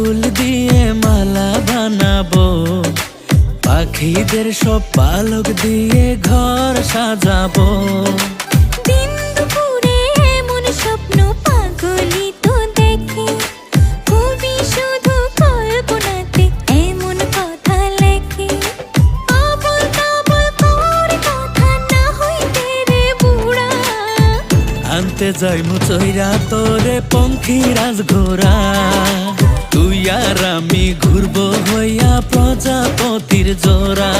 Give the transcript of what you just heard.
ফুল দিয়ে মালা বানাবো, পাখিদের সব পালক দিয়ে ঘর সাজাবো। দিন দুপুরে এমন স্বপ্ন পাগলি তো দেখে, কবি শুধু কল্পনাতে এমন কথা লেখে। আবল তাবল করে কথা না হইতে রে বুড়া, আনতে যাই মুচইরা তোরে পঙ্খিরাজ ঘোড়া। তুই আর আমি ঘুরবো হইয়া প্রজাপতির জোড়া।